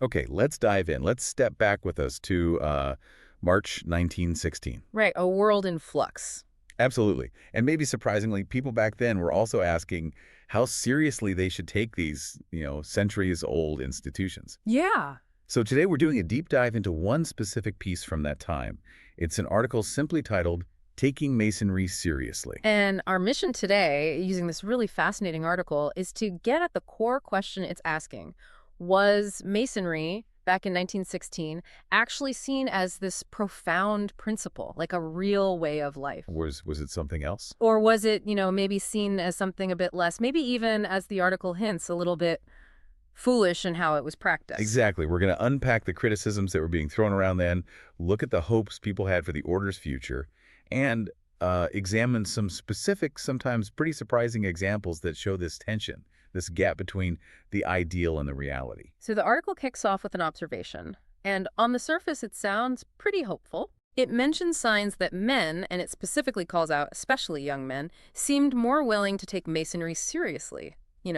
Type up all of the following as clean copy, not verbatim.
Okay, let's dive in. Let's step back with us to March 1916. Right, a world in flux. Absolutely. And maybe surprisingly, people back then were also asking how seriously they should take these, centuries-old institutions. Yeah. So today we're doing a deep dive into one specific piece from that time. It's an article simply titled, Taking Masonry Seriously. And our mission today, using this really fascinating article, is to get at the core question it's asking. Was Masonry, back in 1916, actually seen as this profound principle, like a real way of life? Was it something else? Or was it, maybe seen as something a bit less, maybe even, as the article hints, a little bit foolish in how it was practiced? Exactly. We're going to unpack the criticisms that were being thrown around then, look at the hopes people had for the order's future, and examine some specific, sometimes pretty surprising examples that show this tension, this gap between the ideal and the reality. So the article kicks off with an observation, and on the surface it sounds pretty hopeful. It mentions signs that men, and it specifically calls out especially young men, seemed more willing to take Masonry seriously,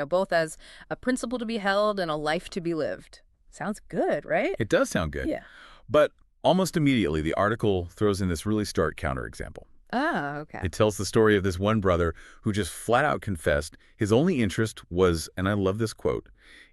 both as a principle to be held and a life to be lived. Sounds good, right? It does sound good. Yeah. But almost immediately, the article throws in this really stark counterexample. Ah, okay. It tells the story of this one brother who just flat out confessed his only interest was, and I love this quote,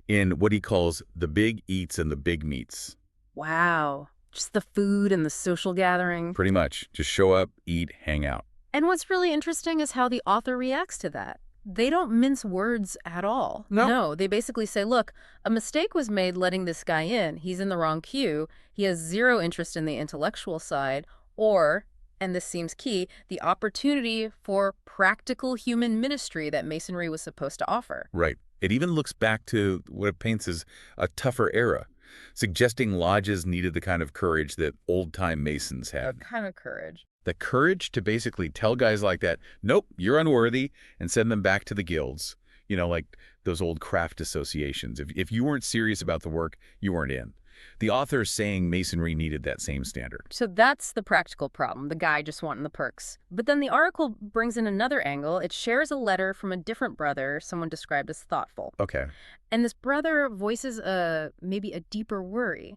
in what he calls the big eats and the big meats. Wow. Just the food and the social gathering. Pretty much. Just show up, eat, hang out. And what's really interesting is how the author reacts to that. They don't mince words at all. No, they basically say, look, a mistake was made letting this guy in. He's in the wrong queue. He has zero interest in the intellectual side, or, and this seems key, the opportunity for practical human ministry that Masonry was supposed to offer. Right. It even looks back to what it paints as a tougher era, suggesting lodges needed the kind of courage that old-time Masons had. What kind of courage? The courage to basically tell guys like that, nope, you're unworthy, and send them back to the guilds. Like those old craft associations. If you weren't serious about the work, you weren't in. The author is saying Masonry needed that same standard. So that's the practical problem, the guy just wanting the perks. But then the article brings in another angle. It shares a letter from a different brother, someone described as thoughtful. Okay. And this brother voices maybe a deeper worry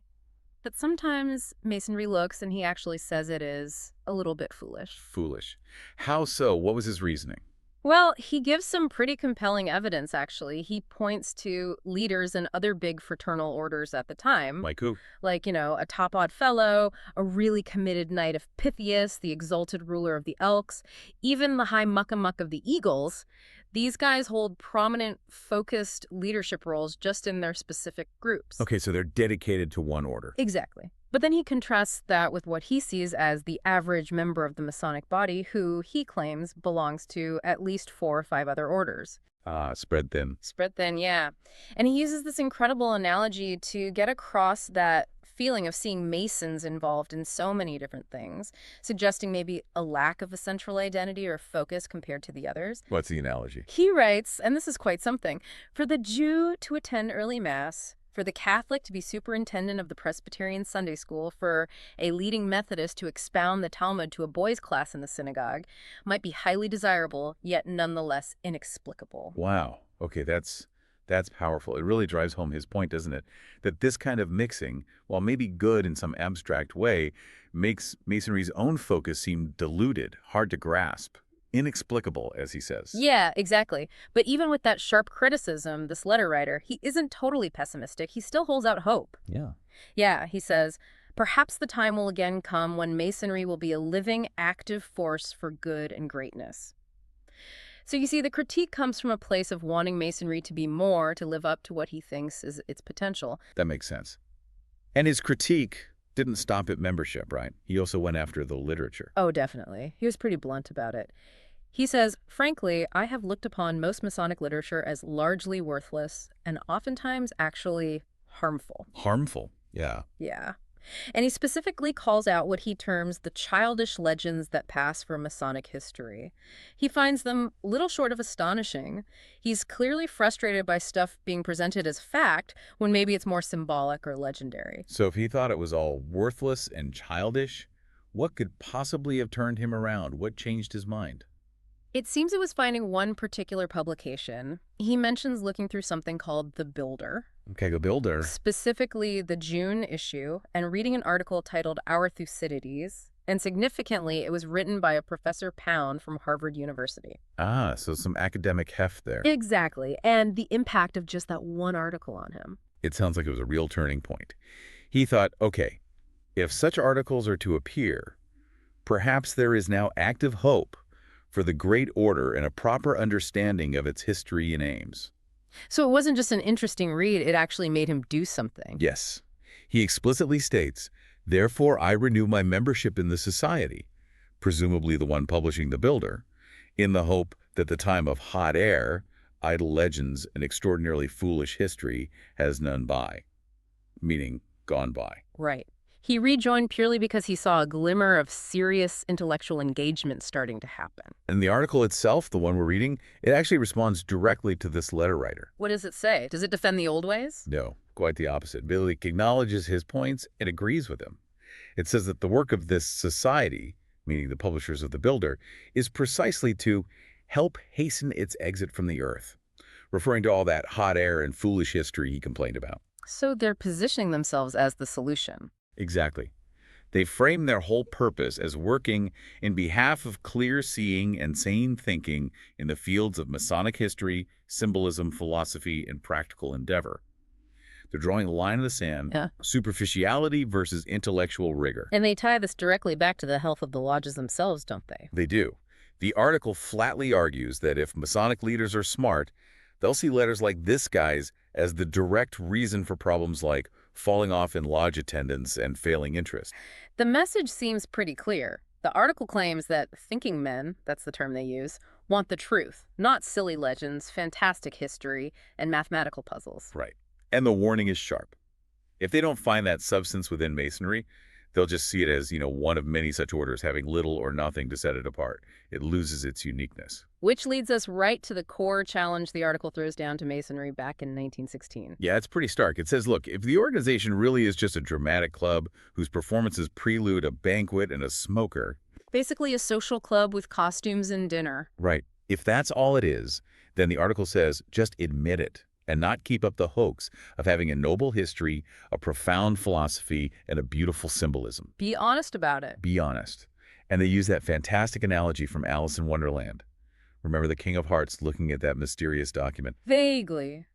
that sometimes Masonry looks, and he actually says it is, a little bit foolish. Foolish. How so? What was his reasoning? Well, he gives some pretty compelling evidence, actually. He points to leaders in other big fraternal orders at the time. Like who? Like, a top odd fellow, a really committed knight of Pythias, the exalted ruler of the Elks, even the high muckamuck of the Eagles. These guys hold prominent, focused leadership roles just in their specific groups. Okay, so they're dedicated to one order. Exactly. But then he contrasts that with what he sees as the average member of the Masonic body who, he claims, belongs to at least 4 or 5 other orders. Spread thin. Spread thin, yeah. And he uses this incredible analogy to get across that feeling of seeing Masons involved in so many different things, suggesting maybe a lack of a central identity or focus compared to the others. What's the analogy? He writes, and this is quite something, for the Jew to attend early Mass, for the Catholic to be superintendent of the Presbyterian Sunday School, for a leading Methodist to expound the Talmud to a boys' class in the synagogue, might be highly desirable, yet nonetheless inexplicable. Wow. Okay, that's powerful. It really drives home his point, doesn't it? That this kind of mixing, while maybe good in some abstract way, makes Masonry's own focus seem diluted, hard to grasp, inexplicable, as he says. Yeah, exactly. But even with that sharp criticism, this letter writer, he isn't totally pessimistic. He still holds out hope. Yeah. Yeah, he says, perhaps the time will again come when Masonry will be a living, active force for good and greatness. So you see, the critique comes from a place of wanting Masonry to be more, to live up to what he thinks is its potential. That makes sense. And his critique didn't stop at membership, right? He also went after the literature. Oh, definitely. He was pretty blunt about it. He says, frankly, I have looked upon most Masonic literature as largely worthless and oftentimes actually harmful. Harmful? Yeah. Yeah. And he specifically calls out what he terms the childish legends that pass for Masonic history. He finds them little short of astonishing. He's clearly frustrated by stuff being presented as fact when maybe it's more symbolic or legendary. So if he thought it was all worthless and childish, what could possibly have turned him around? What changed his mind? It seems it was finding one particular publication. He mentions looking through something called The Builder. Okay, go builder. Specifically the June issue, and reading an article titled Our Thucydides. And significantly, it was written by a Professor Pound from Harvard University. Ah, so some academic heft there. Exactly, and the impact of just that one article on him. It sounds like it was a real turning point. He thought, okay, if such articles are to appear, perhaps there is now active hope for the great order and a proper understanding of its history and aims. So it wasn't just an interesting read, it actually made him do something. Yes. He explicitly states, therefore I renew my membership in the society, presumably the one publishing The Builder, in the hope that the time of hot air, idle legends, and extraordinarily foolish history has none by, meaning gone by. Right. He rejoined purely because he saw a glimmer of serious intellectual engagement starting to happen. And the article itself, the one we're reading, it actually responds directly to this letter writer. What does it say? Does it defend the old ways? No, quite the opposite. Billy acknowledges his points and agrees with him. It says that the work of this society, meaning the publishers of The Builder, is precisely to help hasten its exit from the earth, referring to all that hot air and foolish history he complained about. So they're positioning themselves as the solution. Exactly. They frame their whole purpose as working in behalf of clear-seeing and sane thinking in the fields of Masonic history, symbolism, philosophy, and practical endeavor. They're drawing a line in the sand, superficiality versus intellectual rigor. And they tie this directly back to the health of the lodges themselves, don't they? They do. The article flatly argues that if Masonic leaders are smart, they'll see letters like this guy's as the direct reason for problems like falling off in lodge attendance and failing interest. The message seems pretty clear. The article claims that thinking men, that's the term they use, want the truth, not silly legends, fantastic history, and mathematical puzzles. Right. And the warning is sharp. If they don't find that substance within Masonry, they'll just see it as, one of many such orders having little or nothing to set it apart. It loses its uniqueness. Which leads us right to the core challenge the article throws down to Masonry back in 1916. Yeah, it's pretty stark. It says, look, if the organization really is just a dramatic club whose performances prelude a banquet and a smoker. Basically a social club with costumes and dinner. Right. If that's all it is, then the article says, just admit it and not keep up the hoax of having a noble history, a profound philosophy, and a beautiful symbolism. Be honest about it. Be honest. And they use that fantastic analogy from Alice in Wonderland. Remember the King of Hearts looking at that mysterious document? Vaguely.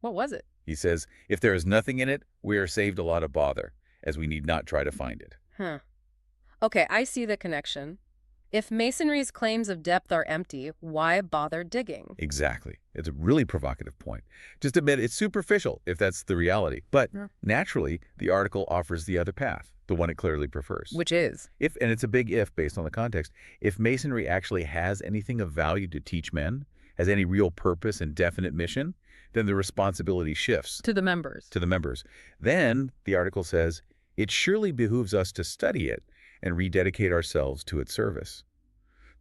What was it? He says, if there is nothing in it, we are saved a lot of bother, as we need not try to find it. Huh. Okay, I see the connection. If Masonry's claims of depth are empty, why bother digging? Exactly. It's a really provocative point. Just admit it's superficial, if that's the reality. But naturally, the article offers the other path, the one it clearly prefers. Which is? If, and it's a big if based on the context, if Masonry actually has anything of value to teach men, has any real purpose and definite mission, then the responsibility shifts. To the members. To the members. Then, the article says, it surely behooves us to study it and rededicate ourselves to its service.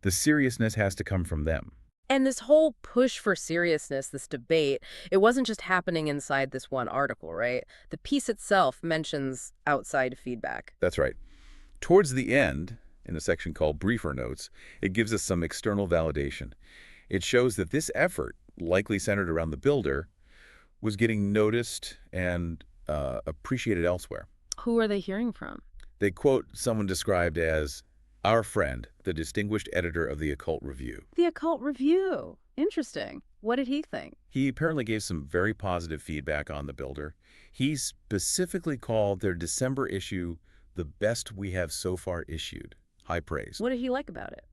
The seriousness has to come from them. And this whole push for seriousness, this debate, it wasn't just happening inside this one article, right? The piece itself mentions outside feedback. That's right. Towards the end, in a section called Briefer Notes, it gives us some external validation. It shows that this effort, likely centered around the builder, was getting noticed and appreciated elsewhere. Who are they hearing from? They quote someone described as our friend, the distinguished editor of the Occult Review. The Occult Review. Interesting. What did he think? He apparently gave some very positive feedback on the builder. He specifically called their December issue the best we have so far issued. High praise. What did he like about it?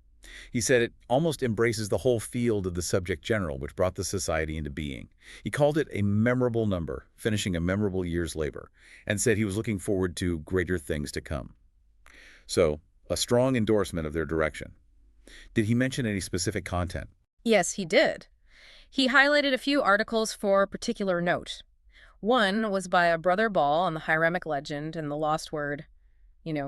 He said it almost embraces the whole field of the subject general, which brought the society into being. He called it a memorable number, finishing a memorable year's labor, and said he was looking forward to greater things to come. So, a strong endorsement of their direction. Did he mention any specific content? Yes, he did. He highlighted a few articles for particular note. One was by a Brother Ball on the Hieramic legend and the lost word,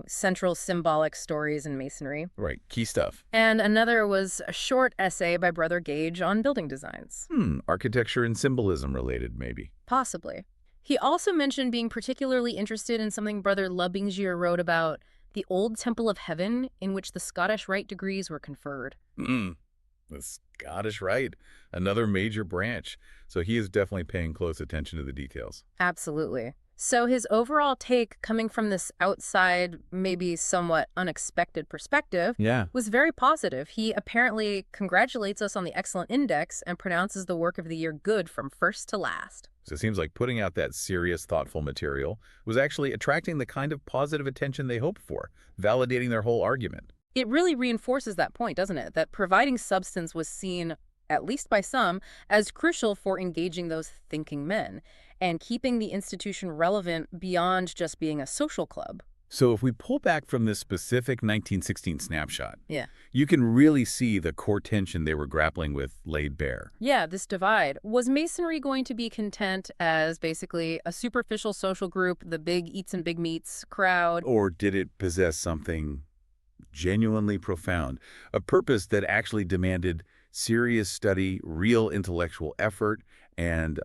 central symbolic stories in Masonry. Right, key stuff. And another was a short essay by Brother Gage on building designs. Architecture and symbolism related, maybe. Possibly. He also mentioned being particularly interested in something Brother Lubbinger wrote about the old Temple of Heaven in which the Scottish Rite degrees were conferred. The Scottish Rite, another major branch. So he is definitely paying close attention to the details. Absolutely. So his overall take, coming from this outside, maybe somewhat unexpected perspective, Yeah. was very positive. He apparently congratulates us on the excellent index and pronounces the work of the year good from first to last. So it seems like putting out that serious, thoughtful material was actually attracting the kind of positive attention they hoped for, validating their whole argument. It really reinforces that point, doesn't it? That providing substance was seen, at least by some, as crucial for engaging those thinking men and keeping the institution relevant beyond just being a social club. So if we pull back from this specific 1916 snapshot, Yeah. you can really see the core tension they were grappling with laid bare. Yeah, this divide. Was Masonry going to be content as basically a superficial social group, the big eats and big meats crowd? Or did it possess something genuinely profound, a purpose that actually demanded serious study, real intellectual effort, and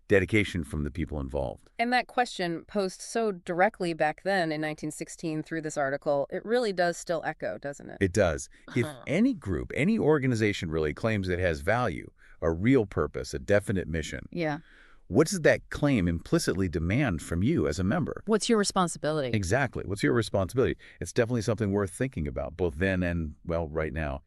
dedication from the people involved? And that question, posed so directly back then in 1916 through this article, it really does still echo, doesn't it? It does. If any group, any organization really claims it has value, a real purpose, a definite mission, Yeah. what does that claim implicitly demand from you as a member? What's your responsibility? Exactly. What's your responsibility? It's definitely something worth thinking about, both then and, well, right now.